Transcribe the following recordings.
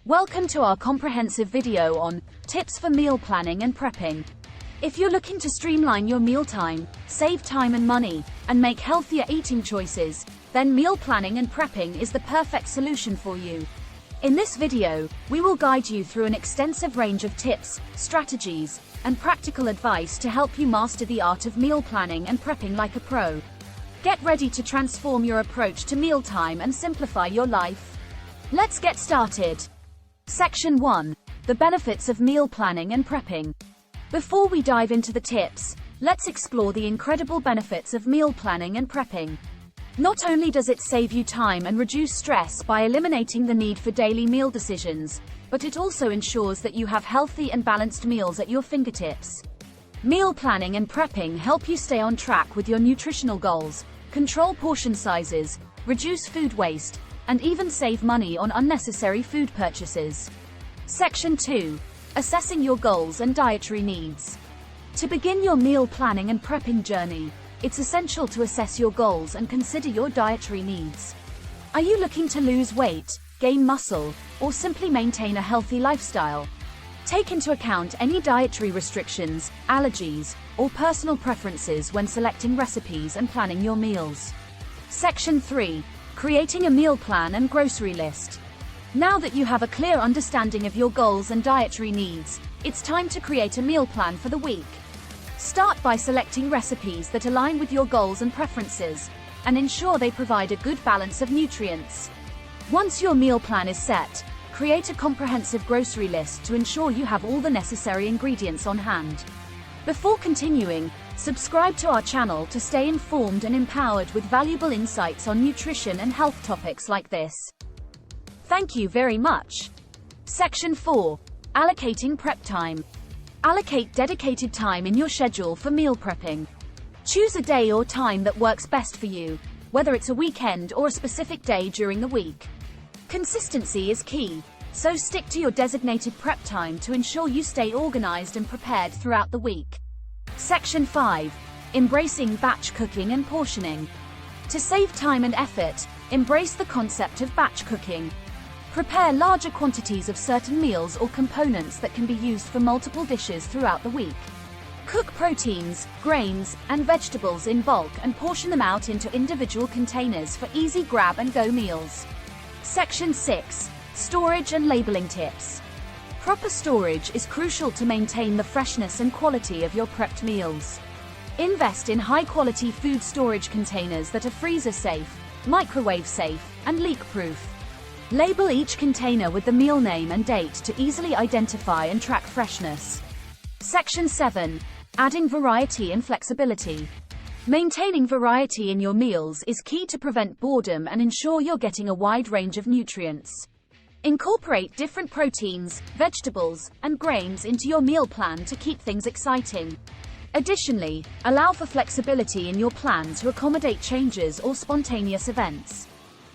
Welcome to our comprehensive video on tips for meal planning and prepping. If you're looking to streamline your mealtime, save time and money, and make healthier eating choices, then meal planning and prepping is the perfect solution for you. In this video, we will guide you through an extensive range of tips, strategies, and practical advice to help you master the art of meal planning and prepping like a pro. Get ready to transform your approach to mealtime and simplify your life. Let's get started. Section 1. The benefits of meal planning and prepping. Before we dive into the tips, let's explore the incredible benefits of meal planning and prepping. Not only does it save you time and reduce stress by eliminating the need for daily meal decisions, but it also ensures that you have healthy and balanced meals at your fingertips. Meal planning and prepping help you stay on track with your nutritional goals, control portion sizes, reduce food waste, and even save money on unnecessary food purchases. Section 2. Assessing your goals and dietary needs. To begin your meal planning and prepping journey, it's essential to assess your goals and consider your dietary needs. Are you looking to lose weight, gain muscle, or simply maintain a healthy lifestyle? Take into account any dietary restrictions, allergies, or personal preferences when selecting recipes and planning your meals. Section 3. Creating a meal plan and grocery list. Now that you have a clear understanding of your goals and dietary needs, it's time to create a meal plan for the week. Start by selecting recipes that align with your goals and preferences, and ensure they provide a good balance of nutrients. Once your meal plan is set, create a comprehensive grocery list to ensure you have all the necessary ingredients on hand. Before continuing, subscribe to our channel to stay informed and empowered with valuable insights on nutrition and health topics like this. Thank you very much. Section 4. Allocating prep time. Allocate dedicated time in your schedule for meal prepping. Choose a day or time that works best for you, whether it's a weekend or a specific day during the week. Consistency is key, so stick to your designated prep time to ensure you stay organized and prepared throughout the week. Section 5. Embracing batch cooking and portioning. To save time and effort, embrace the concept of batch cooking. Prepare larger quantities of certain meals or components that can be used for multiple dishes throughout the week. Cook proteins, grains, and vegetables in bulk and portion them out into individual containers for easy grab-and-go meals. Section 6. Storage and labeling tips. Proper storage is crucial to maintain the freshness and quality of your prepped meals. Invest in high-quality food storage containers that are freezer-safe, microwave-safe, and leak-proof. Label each container with the meal name and date to easily identify and track freshness. Section 7. Adding variety and flexibility. Maintaining variety in your meals is key to prevent boredom and ensure you're getting a wide range of nutrients. Incorporate different proteins, vegetables, and grains into your meal plan to keep things exciting. Additionally, allow for flexibility in your plan to accommodate changes or spontaneous events.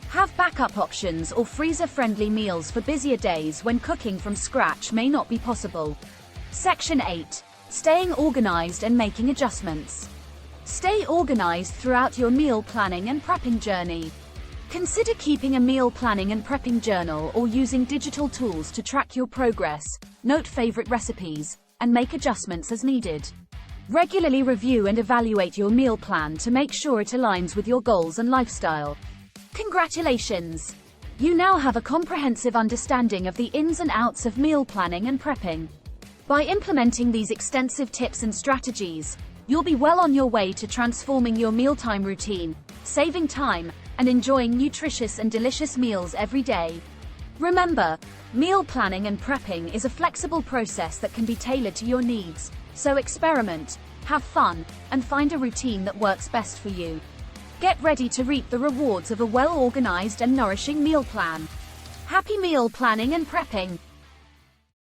Have backup options or freezer-friendly meals for busier days when cooking from scratch may not be possible. Section 8. Staying organized and making adjustments. Stay organized throughout your meal planning and prepping journey. Consider keeping a meal planning and prepping journal or using digital tools to track your progress, note favorite recipes, and make adjustments as needed. Regularly review and evaluate your meal plan to make sure it aligns with your goals and lifestyle. Congratulations! You now have a comprehensive understanding of the ins and outs of meal planning and prepping. By implementing these extensive tips and strategies, you'll be well on your way to transforming your mealtime routine, saving time, and enjoying nutritious and delicious meals every day. Remember, meal planning and prepping is a flexible process that can be tailored to your needs, so experiment, have fun, and find a routine that works best for you. Get ready to reap the rewards of a well-organized and nourishing meal plan. Happy meal planning and prepping!